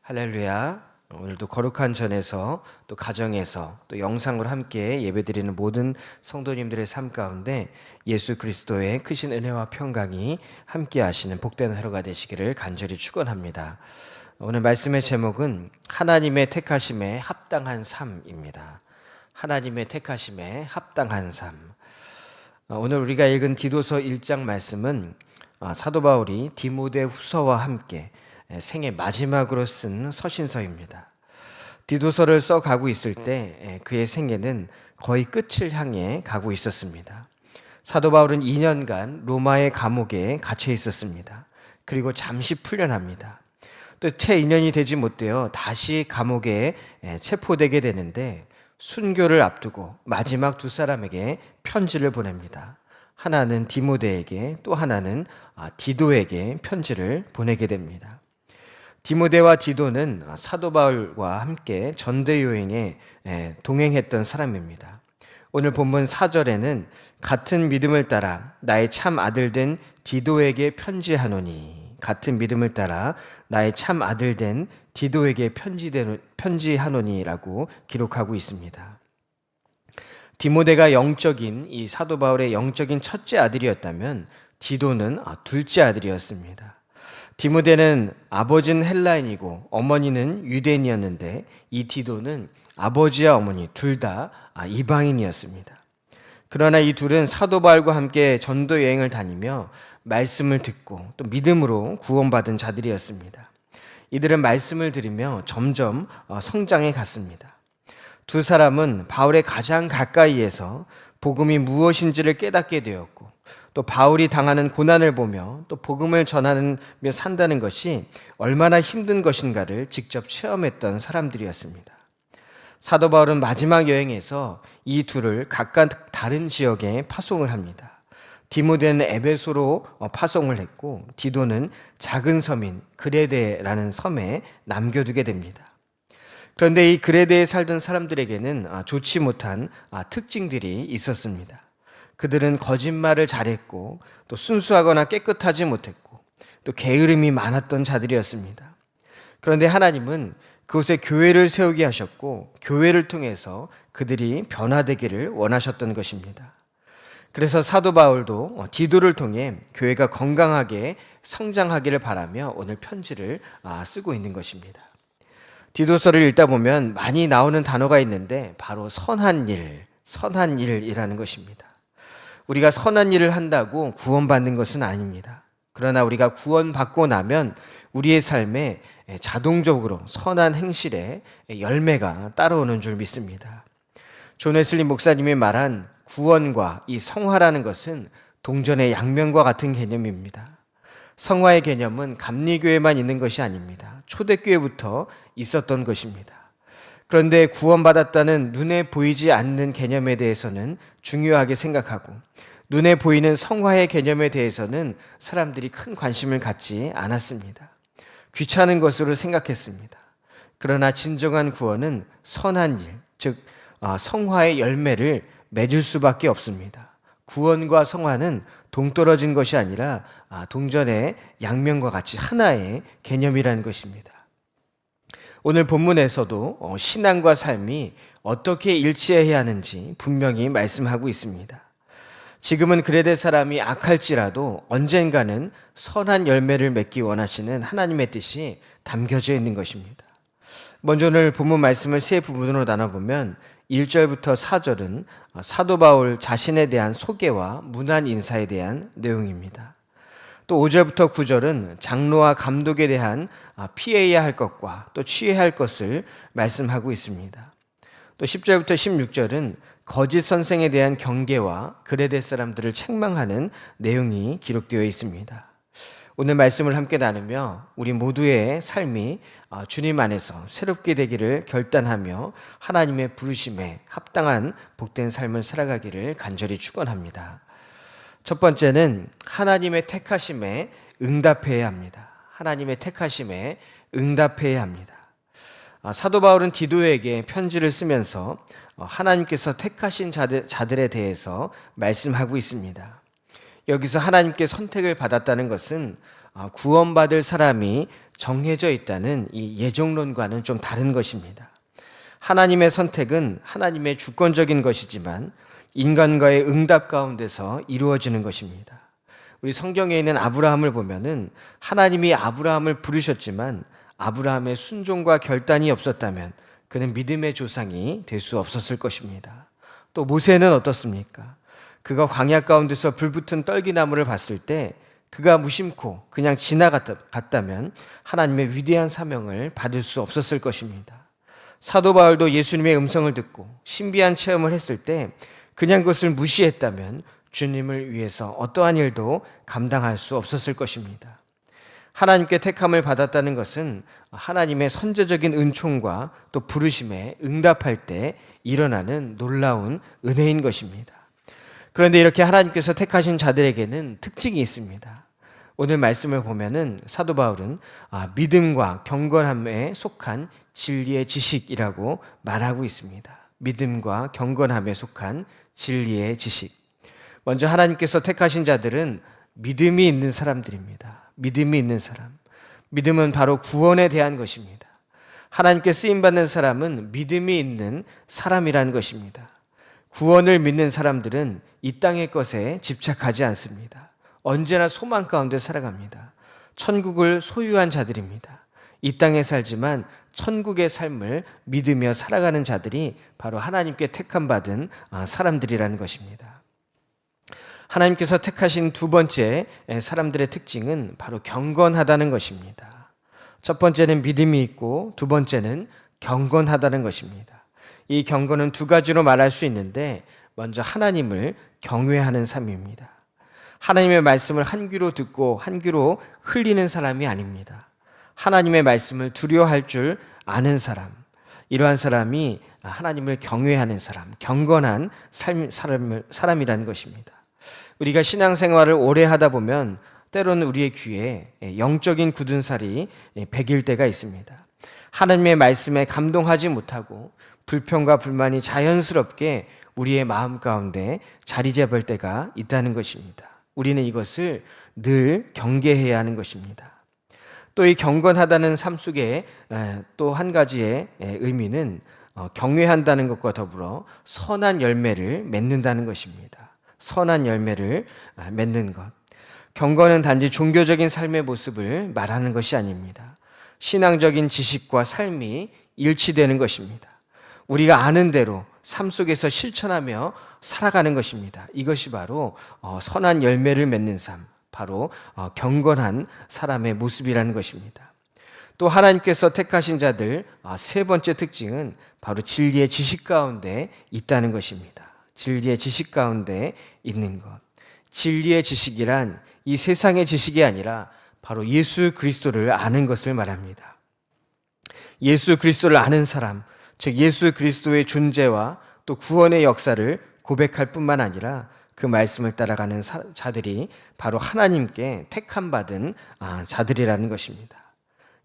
할렐루야. 오늘도 거룩한 전에서 또 가정에서 또 영상으로 함께 예배드리는 모든 성도님들의 삶 가운데 예수 그리스도의 크신 은혜와 평강이 함께 하시는 복된 하루가 되시기를 간절히 축원합니다. 오늘 말씀의 제목은 하나님의 택하심에 합당한 삶입니다. 하나님의 택하심에 합당한 삶. 오늘 우리가 읽은 디도서 1장 말씀은 사도 바울이 디모데 후서와 함께 생애 마지막으로 쓴 서신서입니다. 디도서를 써가고 있을 때 그의 생애는 거의 끝을 향해 가고 있었습니다. 사도 바울은 2년간 로마의 감옥에 갇혀 있었습니다. 그리고 잠시 풀려납니다. 또 채 2년이 되지 못되어 다시 감옥에 체포되게 되는데 순교를 앞두고 마지막 두 사람에게 편지를 보냅니다. 하나는 디모데에게 또 하나는 디도에게 편지를 보내게 됩니다. 디모데와 디도는 사도 바울과 함께 전대 여행에 동행했던 사람입니다. 오늘 본문 4절에는 같은 믿음을 따라 나의 참 아들 된 디도에게 편지하노니, 같은 믿음을 따라 나의 참 아들 된 디도에게 편지하노니라고 기록하고 있습니다. 디모데가 영적인 이 사도 바울의 영적인 첫째 아들이었다면 디도는 둘째 아들이었습니다. 디모데는 아버지는 헬라인이고 어머니는 유대인이었는데 이 디도는 아버지와 어머니 둘 다 이방인이었습니다. 그러나 이 둘은 사도 바울과 함께 전도 여행을 다니며 말씀을 듣고 또 믿음으로 구원받은 자들이었습니다. 이들은 말씀을 들으며 점점 성장해 갔습니다. 두 사람은 바울의 가장 가까이에서 복음이 무엇인지를 깨닫게 되었고 또 바울이 당하는 고난을 보며 또 복음을 전하며 산다는 것이 얼마나 힘든 것인가를 직접 체험했던 사람들이었습니다. 사도 바울은 마지막 여행에서 이 둘을 각각 다른 지역에 파송을 합니다. 디모데는 에베소로 파송을 했고 디도는 작은 섬인 그레데라는 섬에 남겨두게 됩니다. 그런데 이 그레데에 살던 사람들에게는 좋지 못한 특징들이 있었습니다. 그들은 거짓말을 잘했고 또 순수하거나 깨끗하지 못했고 또 게으름이 많았던 자들이었습니다. 그런데 하나님은 그곳에 교회를 세우게 하셨고 교회를 통해서 그들이 변화되기를 원하셨던 것입니다. 그래서 사도 바울도 디도를 통해 교회가 건강하게 성장하기를 바라며 오늘 편지를 쓰고 있는 것입니다. 디도서를 읽다 보면 많이 나오는 단어가 있는데 바로 선한 일이라는 것입니다. 우리가 선한 일을 한다고 구원받는 것은 아닙니다. 그러나 우리가 구원받고 나면 우리의 삶에 자동적으로 선한 행실의 열매가 따라오는 줄 믿습니다. 존 웨슬리 목사님이 말한 구원과 이 성화라는 것은 동전의 양면과 같은 개념입니다. 성화의 개념은 감리교회만 있는 것이 아닙니다. 초대교회부터 있었던 것입니다. 그런데 구원받았다는 눈에 보이지 않는 개념에 대해서는 중요하게 생각하고 눈에 보이는 성화의 개념에 대해서는 사람들이 큰 관심을 갖지 않았습니다. 귀찮은 것으로 생각했습니다. 그러나 진정한 구원은 선한 일, 즉 성화의 열매를 맺을 수밖에 없습니다. 구원과 성화는 동떨어진 것이 아니라 동전의 양면과 같이 하나의 개념이라는 것입니다. 오늘 본문에서도 신앙과 삶이 어떻게 일치해야 하는지 분명히 말씀하고 있습니다. 지금은 그레데 사람이 악할지라도 언젠가는 선한 열매를 맺기 원하시는 하나님의 뜻이 담겨져 있는 것입니다. 먼저 오늘 본문 말씀을 세 부분으로 나눠보면 1절부터 4절은 사도 바울 자신에 대한 소개와 문안 인사에 대한 내용입니다. 또 5절부터 9절은 장로와 감독에 대한 피해야 할 것과 또 취해야 할 것을 말씀하고 있습니다. 또 10절부터 16절은 거짓 선생에 대한 경계와 그레데 사람들을 책망하는 내용이 기록되어 있습니다. 오늘 말씀을 함께 나누며 우리 모두의 삶이 주님 안에서 새롭게 되기를 결단하며 하나님의 부르심에 합당한 복된 삶을 살아가기를 간절히 축원합니다. 첫 번째는 하나님의 택하심에 응답해야 합니다. 하나님의 택하심에 응답해야 합니다. 사도 바울은 디도에게 편지를 쓰면서 하나님께서 택하신 자들에 대해서 말씀하고 있습니다. 여기서 하나님께 선택을 받았다는 것은 구원받을 사람이 정해져 있다는 이 예정론과는 좀 다른 것입니다. 하나님의 선택은 하나님의 주권적인 것이지만 인간과의 응답 가운데서 이루어지는 것입니다. 우리 성경에 있는 아브라함을 보면은 하나님이 아브라함을 부르셨지만 아브라함의 순종과 결단이 없었다면 그는 믿음의 조상이 될 수 없었을 것입니다. 또 모세는 어떻습니까? 그가 광야 가운데서 불붙은 떨기나무를 봤을 때 그가 무심코 그냥 지나갔다면 하나님의 위대한 사명을 받을 수 없었을 것입니다. 사도 바울도 예수님의 음성을 듣고 신비한 체험을 했을 때 그냥 그것을 무시했다면 주님을 위해서 어떠한 일도 감당할 수 없었을 것입니다. 하나님께 택함을 받았다는 것은 하나님의 선제적인 은총과 또 부르심에 응답할 때 일어나는 놀라운 은혜인 것입니다. 그런데 이렇게 하나님께서 택하신 자들에게는 특징이 있습니다. 오늘 말씀을 보면은 사도 바울은 믿음과 경건함에 속한 진리의 지식이라고 말하고 있습니다. 믿음과 경건함에 속한 진리의 지식. 먼저 하나님께서 택하신 자들은 믿음이 있는 사람들입니다. 믿음이 있는 사람. 믿음은 바로 구원에 대한 것입니다. 하나님께 쓰임받는 사람은 믿음이 있는 사람이라는 것입니다. 구원을 믿는 사람들은 이 땅의 것에 집착하지 않습니다. 언제나 소망 가운데 살아갑니다. 천국을 소유한 자들입니다. 이 땅에 살지만 천국의 삶을 믿으며 살아가는 자들이 바로 하나님께 택함받은 사람들이라는 것입니다. 하나님께서 택하신 두 번째 사람들의 특징은 바로 경건하다는 것입니다. 첫 번째는 믿음이 있고 두 번째는 경건하다는 것입니다. 이 경건은 두 가지로 말할 수 있는데 먼저 하나님을 경외하는 삶입니다. 하나님의 말씀을 한 귀로 듣고 한 귀로 흘리는 사람이 아닙니다. 하나님의 말씀을 두려워할 줄 아는 사람, 이러한 사람이 하나님을 경외하는 사람, 경건한 사람이라는 것입니다. 우리가 신앙생활을 오래 하다 보면 때로는 우리의 귀에 영적인 굳은 살이 배길 때가 있습니다. 하나님의 말씀에 감동하지 못하고 불평과 불만이 자연스럽게 우리의 마음 가운데 자리 잡을 때가 있다는 것입니다. 우리는 이것을 늘 경계해야 하는 것입니다. 또 이 경건하다는 삶 속에 또 한 가지의 의미는 경외한다는 것과 더불어 선한 열매를 맺는다는 것입니다. 선한 열매를 맺는 것. 경건은 단지 종교적인 삶의 모습을 말하는 것이 아닙니다. 신앙적인 지식과 삶이 일치되는 것입니다. 우리가 아는 대로 삶 속에서 실천하며 살아가는 것입니다. 이것이 바로 선한 열매를 맺는 삶, 바로 경건한 사람의 모습이라는 것입니다. 또 하나님께서 택하신 자들 세 번째 특징은 바로 진리의 지식 가운데 있다는 것입니다. 진리의 지식 가운데 있는 것. 진리의 지식이란 이 세상의 지식이 아니라 바로 예수 그리스도를 아는 것을 말합니다. 예수 그리스도를 아는 사람, 즉 예수 그리스도의 존재와 또 구원의 역사를 고백할 뿐만 아니라 그 말씀을 따라가는 자들이 바로 하나님께 택함받은 자들이라는 것입니다.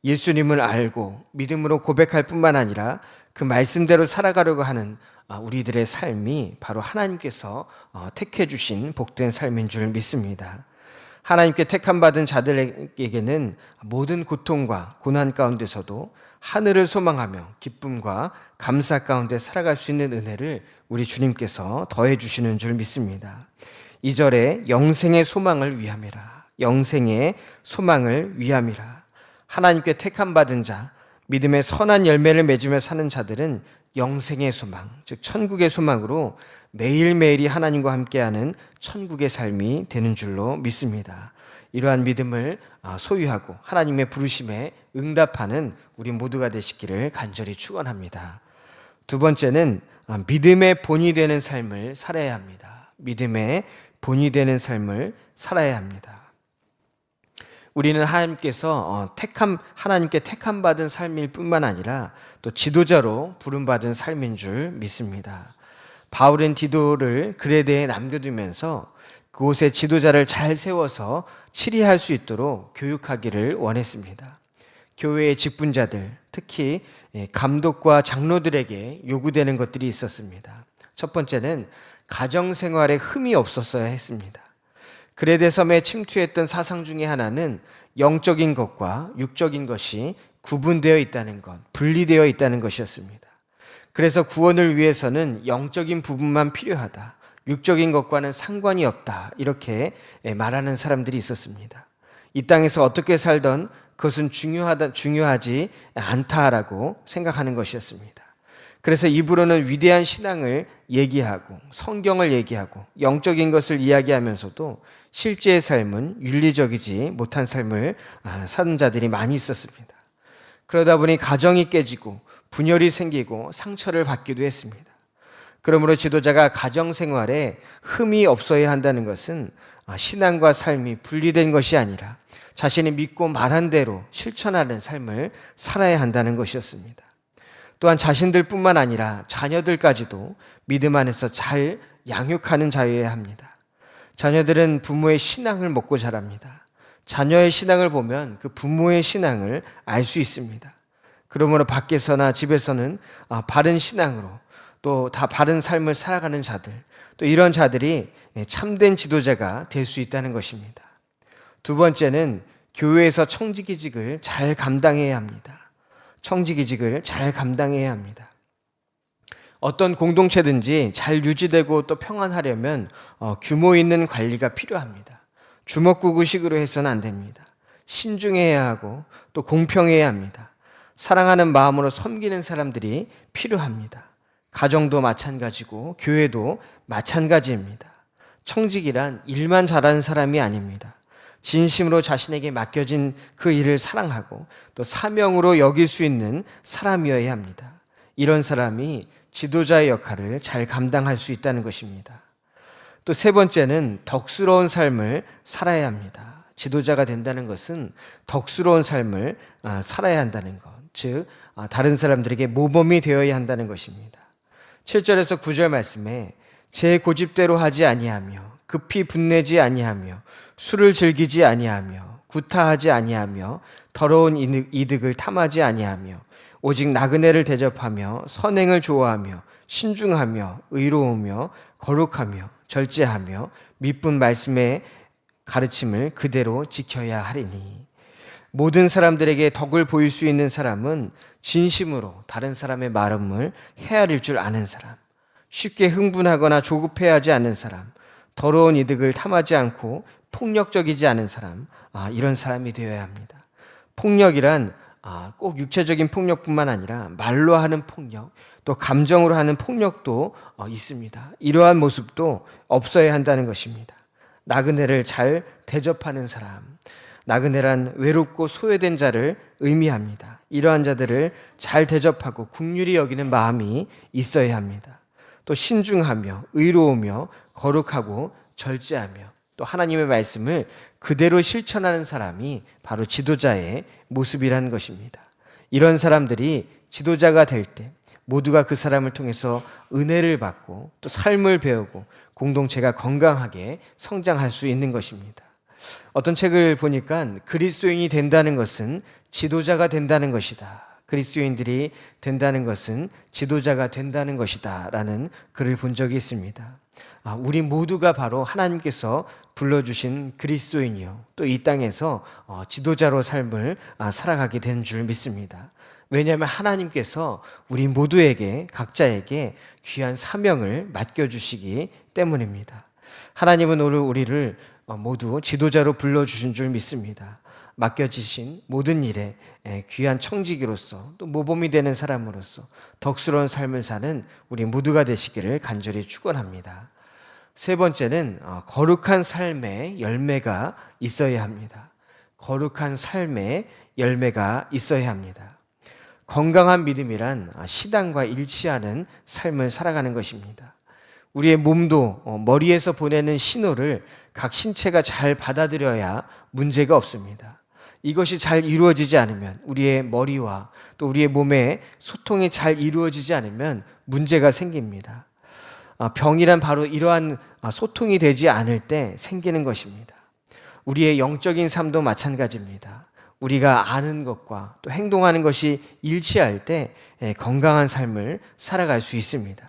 예수님을 알고 믿음으로 고백할 뿐만 아니라 그 말씀대로 살아가려고 하는 우리들의 삶이 바로 하나님께서 택해 주신 복된 삶인 줄 믿습니다. 하나님께 택함받은 자들에게는 모든 고통과 고난 가운데서도 하늘을 소망하며 기쁨과 감사 가운데 살아갈 수 있는 은혜를 우리 주님께서 더해 주시는 줄 믿습니다. 2절에 영생의 소망을 위함이라. 영생의 소망을 위함이라. 하나님께 택함받은 자, 믿음의 선한 열매를 맺으며 사는 자들은 영생의 소망, 즉 천국의 소망으로 매일매일이 하나님과 함께하는 천국의 삶이 되는 줄로 믿습니다. 이러한 믿음을 소유하고 하나님의 부르심에 응답하는 우리 모두가 되시기를 간절히 축원합니다. 두 번째는 믿음의 본이 되는 삶을 살아야 합니다. 믿음의 본이 되는 삶을 살아야 합니다. 우리는 하나님께서 하나님께 택함 받은 삶일 뿐만 아니라 또 지도자로 부름받은 삶인 줄 믿습니다. 바울은 디도를 그레데에 남겨두면서 그곳에 지도자를 잘 세워서 치리할 수 있도록 교육하기를 원했습니다. 교회의 직분자들, 특히 감독과 장로들에게 요구되는 것들이 있었습니다. 첫 번째는 가정생활에 흠이 없었어야 했습니다. 그레데 섬에 침투했던 사상 중에 하나는 영적인 것과 육적인 것이 구분되어 있다는 것, 분리되어 있다는 것이었습니다. 그래서 구원을 위해서는 영적인 부분만 필요하다, 육적인 것과는 상관이 없다, 이렇게 말하는 사람들이 있었습니다. 이 땅에서 어떻게 살던 그것은 중요하지 않다라고 생각하는 것이었습니다. 그래서 입으로는 위대한 신앙을 얘기하고 성경을 얘기하고 영적인 것을 이야기하면서도 실제의 삶은 윤리적이지 못한 삶을 사는 자들이 많이 있었습니다. 그러다 보니 가정이 깨지고 분열이 생기고 상처를 받기도 했습니다. 그러므로 지도자가 가정 생활에 흠이 없어야 한다는 것은 신앙과 삶이 분리된 것이 아니라 자신이 믿고 말한 대로 실천하는 삶을 살아야 한다는 것이었습니다. 또한 자신들뿐만 아니라 자녀들까지도 믿음 안에서 잘 양육하는 자여야 합니다. 자녀들은 부모의 신앙을 먹고 자랍니다. 자녀의 신앙을 보면 그 부모의 신앙을 알 수 있습니다. 그러므로 밖에서나 집에서는 바른 신앙으로 또 다 바른 삶을 살아가는 자들, 또 이런 자들이 참된 지도자가 될 수 있다는 것입니다. 두 번째는 교회에서 청지기직을 잘 감당해야 합니다. 청지기직을 잘 감당해야 합니다. 어떤 공동체든지 잘 유지되고 또 평안하려면 규모 있는 관리가 필요합니다. 주먹구구식으로 해서는 안 됩니다. 신중해야 하고 또 공평해야 합니다. 사랑하는 마음으로 섬기는 사람들이 필요합니다. 가정도 마찬가지고 교회도 마찬가지입니다. 청직이란 일만 잘하는 사람이 아닙니다. 진심으로 자신에게 맡겨진 그 일을 사랑하고 또 사명으로 여길 수 있는 사람이어야 합니다. 이런 사람이 지도자의 역할을 잘 감당할 수 있다는 것입니다. 또 세 번째는 덕스러운 삶을 살아야 합니다. 지도자가 된다는 것은 덕스러운 삶을 살아야 한다는 것, 즉 다른 사람들에게 모범이 되어야 한다는 것입니다. 7절에서 9절 말씀에 제 고집대로 하지 아니하며 급히 분내지 아니하며 술을 즐기지 아니하며 구타하지 아니하며 더러운 이득을 탐하지 아니하며 오직 나그네를 대접하며 선행을 좋아하며 신중하며 의로우며 거룩하며 절제하며 믿분 말씀의 가르침을 그대로 지켜야 하리니. 모든 사람들에게 덕을 보일 수 있는 사람은 진심으로 다른 사람의 마음을 헤아릴 줄 아는 사람, 쉽게 흥분하거나 조급해하지 않는 사람, 더러운 이득을 탐하지 않고 폭력적이지 않은 사람, 이런 사람이 되어야 합니다. 폭력이란 꼭 육체적인 폭력뿐만 아니라 말로 하는 폭력, 또 감정으로 하는 폭력도 있습니다. 이러한 모습도 없어야 한다는 것입니다. 나그네를 잘 대접하는 사람, 나그네란 외롭고 소외된 자를 의미합니다. 이러한 자들을 잘 대접하고 긍휼히 여기는 마음이 있어야 합니다. 또 신중하며 의로우며 거룩하고 절제하며 또 하나님의 말씀을 그대로 실천하는 사람이 바로 지도자의 모습이라는 것입니다. 이런 사람들이 지도자가 될 때 모두가 그 사람을 통해서 은혜를 받고 또 삶을 배우고 공동체가 건강하게 성장할 수 있는 것입니다. 어떤 책을 보니까 그리스도인이 된다는 것은 지도자가 된다는 것이다. 그리스도인들이 된다는 것은 지도자가 된다는 것이다 라는 글을 본 적이 있습니다. 우리 모두가 바로 하나님께서 불러주신 그리스도인이요 또 이 땅에서 지도자로 삶을 살아가게 된 줄 믿습니다. 왜냐하면 하나님께서 우리 모두에게 각자에게 귀한 사명을 맡겨주시기 때문입니다. 하나님은 오늘 우리를 모두 지도자로 불러주신 줄 믿습니다. 맡겨지신 모든 일에 귀한 청지기로서 또 모범이 되는 사람으로서 덕스러운 삶을 사는 우리 모두가 되시기를 간절히 축원합니다. 세 번째는 거룩한 삶의 열매가 있어야 합니다. 거룩한 삶의 열매가 있어야 합니다. 건강한 믿음이란 신앙과 일치하는 삶을 살아가는 것입니다. 우리의 몸도 머리에서 보내는 신호를 각 신체가 잘 받아들여야 문제가 없습니다. 이것이 잘 이루어지지 않으면 우리의 머리와 또 우리의 몸의 소통이 잘 이루어지지 않으면 문제가 생깁니다. 병이란 바로 이러한 소통이 되지 않을 때 생기는 것입니다. 우리의 영적인 삶도 마찬가지입니다. 우리가 아는 것과 또 행동하는 것이 일치할 때 건강한 삶을 살아갈 수 있습니다.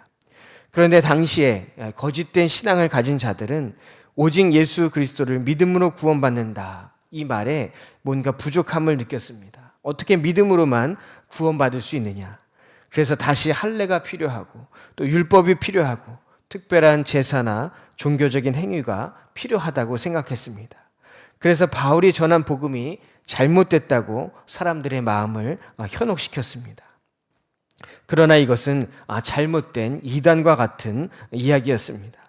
그런데 당시에 거짓된 신앙을 가진 자들은 오직 예수 그리스도를 믿음으로 구원받는다. 이 말에 뭔가 부족함을 느꼈습니다. 어떻게 믿음으로만 구원받을 수 있느냐? 그래서 다시 할례가 필요하고 또 율법이 필요하고 특별한 제사나 종교적인 행위가 필요하다고 생각했습니다. 그래서 바울이 전한 복음이 잘못됐다고 사람들의 마음을 현혹시켰습니다. 그러나 이것은 잘못된 이단과 같은 이야기였습니다.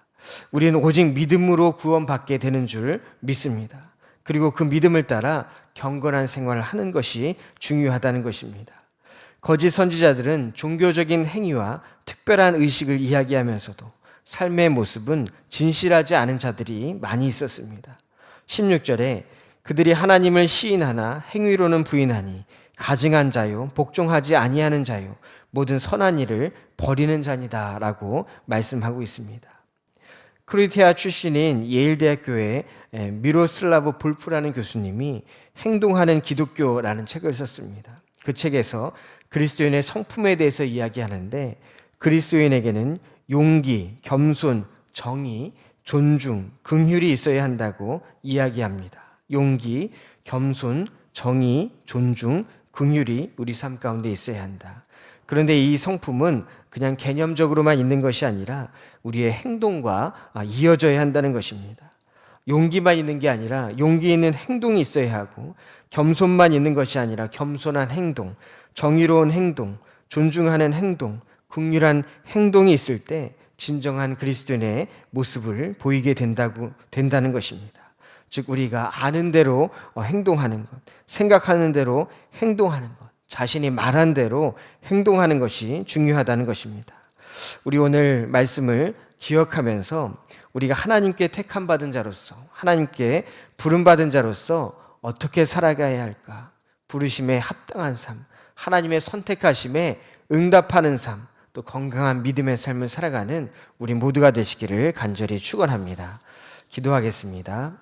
우리는 오직 믿음으로 구원받게 되는 줄 믿습니다. 그리고 그 믿음을 따라 경건한 생활을 하는 것이 중요하다는 것입니다. 거짓 선지자들은 종교적인 행위와 특별한 의식을 이야기하면서도 삶의 모습은 진실하지 않은 자들이 많이 있었습니다. 16절에 그들이 하나님을 시인하나 행위로는 부인하니 가증한 자요 복종하지 아니하는 자요 모든 선한 일을 버리는 자니다 라고 말씀하고 있습니다. 크로아티아 출신인 예일대학교의 미로슬라브 볼프라는 교수님이 행동하는 기독교라는 책을 썼습니다. 그 책에서 그리스도인의 성품에 대해서 이야기하는데 그리스도인에게는 용기, 겸손, 정의, 존중, 긍휼이 있어야 한다고 이야기합니다. 용기, 겸손, 정의, 존중, 긍휼이 우리 삶 가운데 있어야 한다. 그런데 이 성품은 그냥 개념적으로만 있는 것이 아니라 우리의 행동과 이어져야 한다는 것입니다. 용기만 있는 게 아니라 용기 있는 행동이 있어야 하고 겸손만 있는 것이 아니라 겸손한 행동, 정의로운 행동, 존중하는 행동, 긍휼한 행동이 있을 때 진정한 그리스도인의 모습을 보이게 된다는 것입니다. 즉 우리가 아는 대로 행동하는 것, 생각하는 대로 행동하는 것, 자신이 말한 대로 행동하는 것이 중요하다는 것입니다. 우리 오늘 말씀을 기억하면서 우리가 하나님께 택함받은 자로서, 하나님께 부름받은 자로서 어떻게 살아가야 할까? 부르심에 합당한 삶, 하나님의 선택하심에 응답하는 삶, 또 건강한 믿음의 삶을 살아가는 우리 모두가 되시기를 간절히 축원합니다. 기도하겠습니다.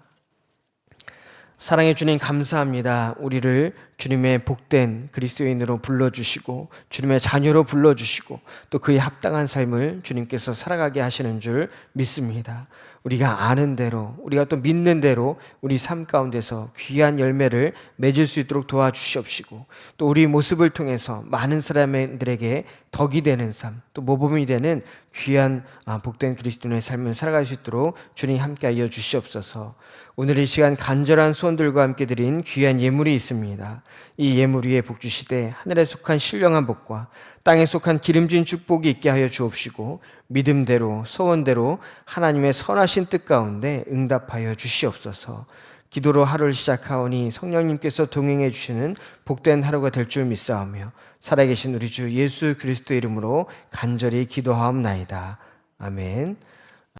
사랑해 주님 감사합니다. 우리를 주님의 복된 그리스도인으로 불러주시고 주님의 자녀로 불러주시고 또 그에 합당한 삶을 주님께서 살아가게 하시는 줄 믿습니다. 우리가 아는 대로 우리가 또 믿는 대로 우리 삶 가운데서 귀한 열매를 맺을 수 있도록 도와주시옵시고 또 우리 모습을 통해서 많은 사람들에게 덕이 되는 삶 또 모범이 되는 귀한 복된 그리스도인의 삶을 살아갈 수 있도록 주님 함께하여 주시옵소서. 오늘 이 시간 간절한 소원들과 함께 드린 귀한 예물이 있습니다. 이 예물 위에 복 주시되 하늘에 속한 신령한 복과 땅에 속한 기름진 축복이 있게 하여 주옵시고 믿음대로 소원대로 하나님의 선하신 뜻 가운데 응답하여 주시옵소서. 기도로 하루를 시작하오니 성령님께서 동행해 주시는 복된 하루가 될 줄 믿사오며 살아계신 우리 주 예수 그리스도 이름으로 간절히 기도하옵나이다. 아멘.